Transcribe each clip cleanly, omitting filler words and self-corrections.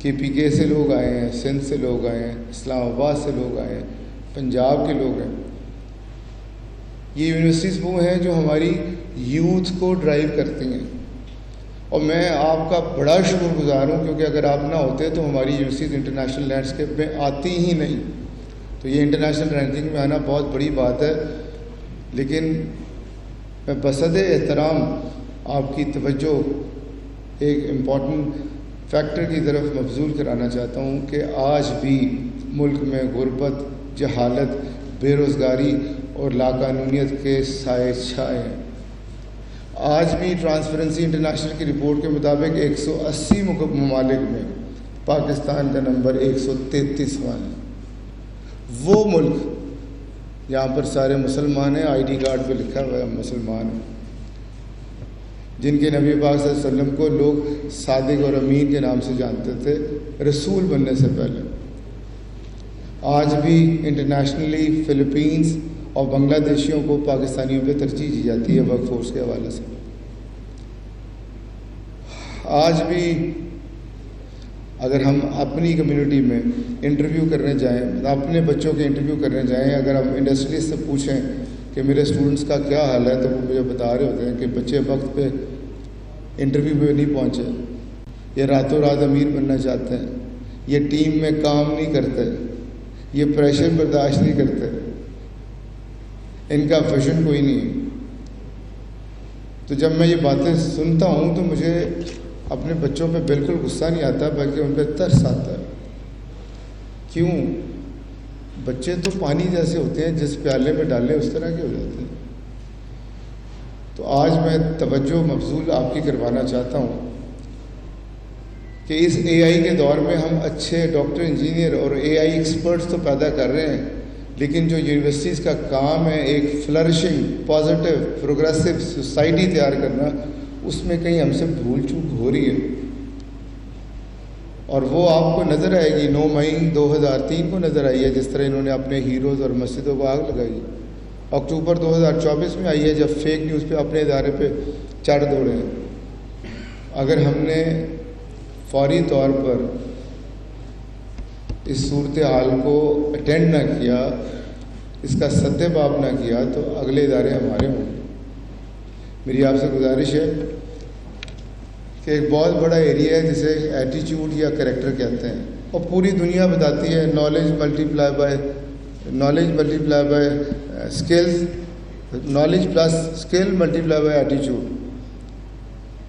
کہ پی کے سے لوگ آئے ہیں، سندھ سے لوگ آئے ہیں، اسلام آباد سے لوگ آئے ہیں، پنجاب کے لوگ ہیں. یہ یونیورسٹیز وہ ہیں جو ہماری یوتھ کو ڈرائیو کرتی ہیں، اور میں آپ کا بڑا شکر گزار ہوں، کیونکہ اگر آپ نہ ہوتے تو ہماری یونیورسٹیز انٹرنیشنل لینڈسکیپ میں آتی ہی نہیں. تو یہ انٹرنیشنل رینکنگ میں آنا بہت بڑی بات ہے. لیکن میں بصد احترام آپ کی توجہ ایک امپورٹنٹ فیکٹر کی طرف مبذول کرانا چاہتا ہوں کہ آج بھی ملک میں غربت، جہالت، بے روزگاری اور لاقانونیت کے سائے چھائے ہیں. آج بھی ٹرانسپیرنسی انٹرنیشنل کی رپورٹ کے مطابق 180 ممالک میں پاکستان کا نمبر 133واں ہے. وہ ملک جہاں پر سارے مسلمان ہیں، آئی ڈی کارڈ پہ لکھا ہوا ہے مسلمان ہیں، جن کے نبی پاک صلی اللہ علیہ وسلم کو لوگ صادق اور امین کے نام سے جانتے تھے رسول بننے سے پہلے. آج بھی انٹرنیشنلی فلپینز اور بنگلہ دیشیوں کو پاکستانیوں پہ ترجیح دی جاتی ہے ورک فورس کے حوالے سے. آج بھی اگر ہم اپنی کمیونٹی میں انٹرویو کرنے جائیں، اپنے بچوں کے انٹرویو کرنے جائیں، اگر ہم انڈسٹریز سے پوچھیں کہ میرے اسٹوڈنٹس کا کیا حال ہے، تو وہ مجھے بتا رہے ہوتے ہیں کہ بچے وقت پہ انٹرویو پہ نہیں پہنچے، یہ راتوں رات امیر بننا چاہتے ہیں، یہ ٹیم میں کام نہیں کرتے، یہ پریشر برداشت نہیں کرتے، ان کا ویژن کوئی نہیں. تو جب میں یہ باتیں سنتا ہوں تو مجھے اپنے بچوں پہ بالکل غصہ نہیں آتا، بلکہ ان پہ ترس آتا ہے. کیوں؟ بچے تو پانی جیسے ہوتے ہیں، جس پیالے میں ڈالیں اس طرح کے ہو جاتے ہیں. تو آج میں توجہ مبذول آپ کی کروانا چاہتا ہوں کہ اس اے آئی کے دور میں ہم اچھے ڈاکٹر، انجینئر اور اے آئی ایکسپرٹس تو پیدا کر رہے ہیں، لیکن جو یونیورسٹیز کا کام ہے ایک فلرشنگ، پازیٹیو، پروگریسو سوسائٹی تیار کرنا، اس میں کہیں ہم سے بھول چوک ہو رہی ہے. اور وہ آپ کو نظر آئے گی 9 مئی 2003 کو نظر آئی ہے، جس طرح انہوں نے اپنے ہیروز اور مسجدوں کو آگ لگائی. اکتوبر 2024 میں آئی ہے، جب فیک نیوز پہ اپنے ادارے پہ چڑھ دوڑے ہیں. اگر ہم نے فوری طور پر اس صورتحال کو اٹینڈ نہ کیا، اس کا سدباب نہ کیا، تو اگلے ادارے ہمارے ہوں گے. میری آپ سے گزارش ہے کہ ایک بہت بڑا ایریا ہے جسے ایٹیچیوڈ یا کریکٹر کہتے ہیں، اور پوری دنیا بتاتی ہے knowledge multiply by skills, knowledge plus skill multiply by ایٹیچیوڈ،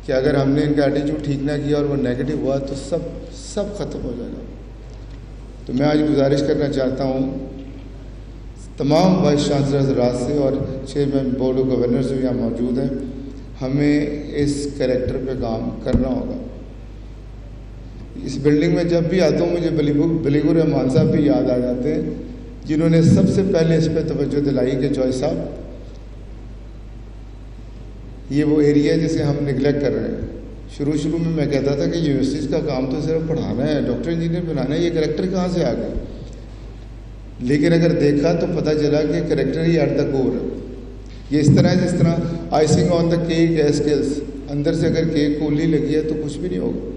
کہ اگر ہم نے ان کا ایٹیچیوڈ ٹھیک نہ کیا اور وہ نیگیٹو ہوا تو سب ختم ہو جائے گا. تو میں آج گزارش کرنا چاہتا ہوں تمام وائس چانسلر حضرات سے اور چیئرمین بورڈ آف گورنر سے یہاں موجود ہیں، ہمیں اس کریکٹر پہ کام کرنا ہوگا. اس بلڈنگ میں جب بھی آتا ہوں مجھے بلیغ الرحمان صاحب بھی یاد آ جاتے ہیں، جنہوں نے سب سے پہلے اس پہ توجہ دلائی کہ جوائے صاحب یہ وہ ایریا ہے جسے ہم نگلیکٹ کر رہے ہیں. شروع میں کہتا تھا کہ یونیورسٹیز کا کام تو صرف پڑھانا ہے، ڈاکٹر انجینئر بنانا ہے، یہ کریکٹر کہاں سے آ گئے. لیکن اگر دیکھا تو پتہ چلا کہ کریکٹر ہی ایٹ دا کور ہے. یہ اس طرح جس طرح آئسنگ آن دا کیک ہے اسکلس، اندر سے اگر کیک کو الی لگی ہے تو کچھ بھی نہیں ہوگا.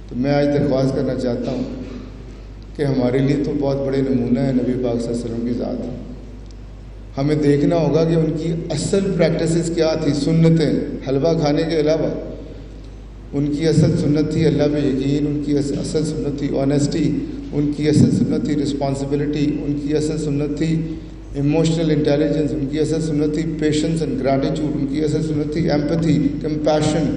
تو میں آج درخواست کرنا چاہتا ہوں کہ ہمارے لیے تو بہت بڑے نمونہ ہے نبی پاک صلی اللہ علیہ وسلم کی ذات. ہمیں دیکھنا ہوگا کہ ان کی اصل پریکٹسز کیا تھی. سنتیں، حلوہ کھانے کے علاوہ ان کی اصل سنت تھی اللہ پہ یقین، ان کی اصل سنت تھی آنیسٹی، ان کی اصل سنت تھی رسپانسبلٹی، ان کی اصل سنت تھی ایموشنل انٹیلیجنس، ان کی اصل سنت تھی پیشنس اینڈ گریٹیٹیوڈ، ان کی اصل سنت تھی empathy, compassion,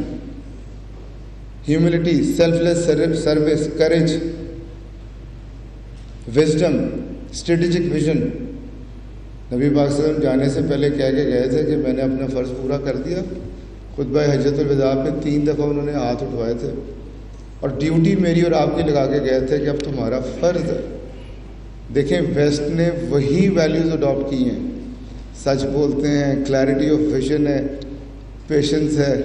humility, selfless service, courage, wisdom, strategic vision. نبی پاک صلی اللہ علیہ وسلم جانے سے پہلے کہہ کے گئے تھے کہ میں نے اپنا فرض پورا کر دیا. خطبہ حجۃ الوداع پہ 3 دفعہ انہوں نے ہاتھ اٹھوائے تھے، اور ڈیوٹی میری اور آپ کی لگا کے گئے تھے کہ اب تمہارا فرض ہے. دیکھیں ویسٹ نے وہی ویلیوز اڈاپٹ کی ہیں، سچ بولتے ہیں، کلیئرٹی آف ویژن ہے، پیشنس ہے،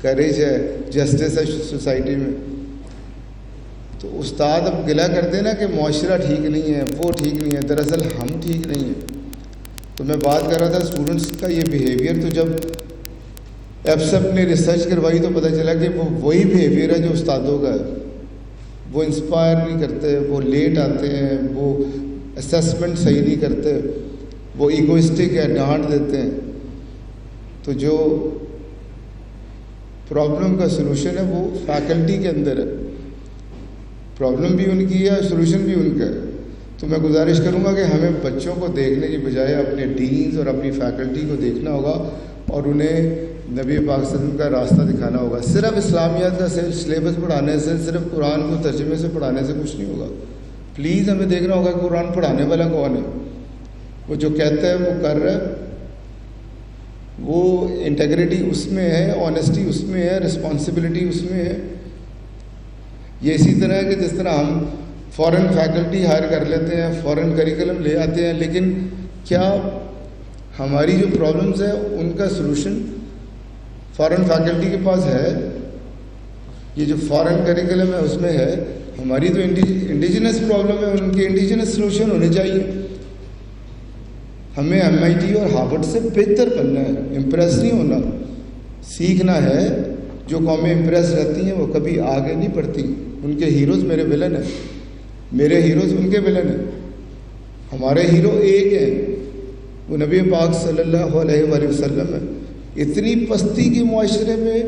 کریج ہے، جسٹس ہے سوسائٹی میں. تو استاد اب گلا کرتے نا کہ معاشرہ ٹھیک نہیں ہے، وہ ٹھیک نہیں ہے، دراصل ہم ٹھیک نہیں ہیں. تو میں بات کر رہا تھا اسٹوڈنٹس کا یہ بیہیویئر، تو جب ایپسپ نے ریسرچ کروائی تو پتہ چلا کہ وہ وہی بیہیویئر ہے جو استادوں کا ہے. وہ انسپائر نہیں کرتے، وہ لیٹ آتے ہیں، وہ اسیسمنٹ صحیح نہیں کرتے، وہ ایگوئسٹک ہے، ڈانٹ دیتے ہیں. تو جو پرابلم کا سلوشن ہے وہ فیکلٹی کے اندر ہے. پرابلم بھی ان کی ہے، سلوشن بھی ان کا ہے. تو میں گزارش کروں گا کہ ہمیں بچوں کو دیکھنے کی بجائے اپنے ڈینز اور اپنی فیکلٹی کو دیکھنا ہوگا اور انہیں نبی پاک صلی اللہ علیہ وسلم کا راستہ دکھانا ہوگا. صرف اسلامیات کا سلیبس پڑھانے سے، صرف قرآن کو ترجمے سے پڑھانے سے کچھ نہیں ہوگا. پلیز ہمیں دیکھنا ہوگا کہ قرآن پڑھانے والا کون ہے. وہ جو کہتا ہے وہ کر رہا ہے، وہ انٹیگریٹی اس میں ہے، آنیسٹی اس میں ہے، رسپانسبلٹی اس میں ہے. یہ اسی طرح ہے کہ جس طرح ہم فورن فیکلٹی ہائر کر لیتے ہیں، فورن کریکلم لے آتے ہیں، لیکن کیا ہماری جو پرابلمز ہیں ان کا سلوشن فورن فیکلٹی کے پاس ہے؟ یہ جو فورن کریکلم ہے اس میں ہے. ہماری تو انڈیجنس پرابلم ہے، ان کے انڈیجنس سلوشن ہونے چاہیے. ہمیں MIT اور ہارورڈ سے بہتر بننا ہے، امپریس نہیں ہونا. سیکھنا ہے. جو قومیں امپریس رہتی ہیں وہ کبھی آگے نہیں بڑھتی. ان کے ہیروز میرے ولن ہیں، میرے ہیروز ان کے ولن ہیں. ہمارے ہیرو ایک ہیں، وہ نبی پاک صلی اللہ علیہ وآلہ وسلم ہے. اتنی پستی کے معاشرے میں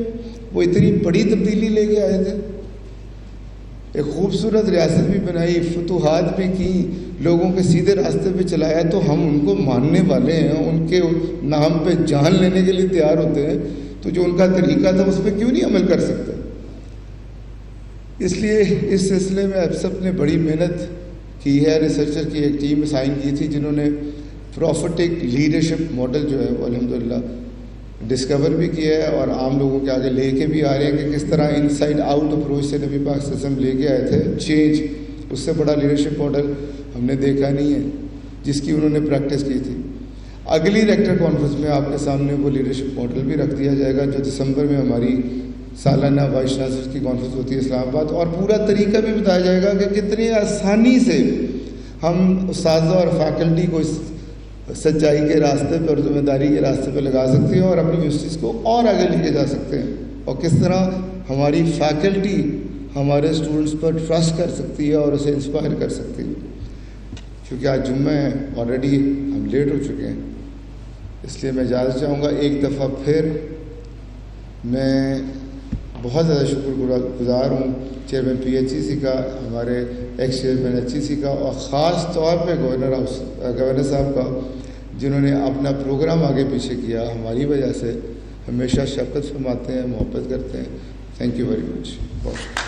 وہ اتنی بڑی تبدیلی لے کے آئے تھے. ایک خوبصورت ریاست بھی بنائی، فتوحات بھی کی، لوگوں کے سیدھے راستے پہ چلایا. تو ہم ان کو ماننے والے ہیں، ان کے نام پہ جان لینے کے لیے تیار ہوتے ہیں. تو جو ان کا طریقہ تھا اس پہ کیوں نہیں عمل کر سکتے؟ اس لیے اس سلسلے میں اب سب نے بڑی محنت کی ہے. ریسرچر کی ایک ٹیم سائن کی تھی جنہوں نے پروفیٹک لیڈرشپ ماڈل جو ہے وہ الحمدللہ ڈسکور بھی کیا ہے اور عام لوگوں کے آگے لے کے بھی آ رہے ہیں کہ کس طرح ان سائڈ آؤٹ اپروچ سے نبی پاک صلی اللہ علیہ وسلم لے کے آئے تھے چینج. اس سے بڑا لیڈرشپ ماڈل ہم نے دیکھا نہیں ہے جس کی انہوں نے پریکٹس کی تھی. اگلی ریکٹر کانفرنس میں آپ کے سامنے وہ لیڈرشپ ماڈل بھی رکھ دیا جائے گا جو دسمبر میں ہماری سالانہ وائس چانسلر کی کانفرنس ہوتی ہے اسلام آباد. اور پورا طریقہ بھی بتایا جائے گا کہ کتنی آسانی سے ہم اساتذہ اور فیکلٹی کو اس سچائی کے راستے پہ اور ذمہ داری کے راستے پہ لگا سکتے ہیں اور اپنی یونیورسٹیز کو اور آگے لے کے جا سکتے ہیں. اور کس طرح ہماری فیکلٹی ہمارے اسٹوڈنٹس پر ٹرسٹ کر سکتی ہے اور اسے انسپائر کر سکتی ہے. کیونکہ آج جمعہ ہے، آلریڈی ہم لیٹ ہو چکے ہیں، اس لیے میں اجازت چاہوں گا. ایک دفعہ پھر میں بہت زیادہ شکر گزار ہوں چیئرمین PHEC کا، ہمارے ایکس چیئرمین HEC کا، اور خاص طور پہ گورنر صاحب کا جنہوں نے اپنا پروگرام آگے پیچھے کیا. ہماری وجہ سے ہمیشہ شفقت فرماتے ہیں، محبت کرتے ہیں. Thank you very much.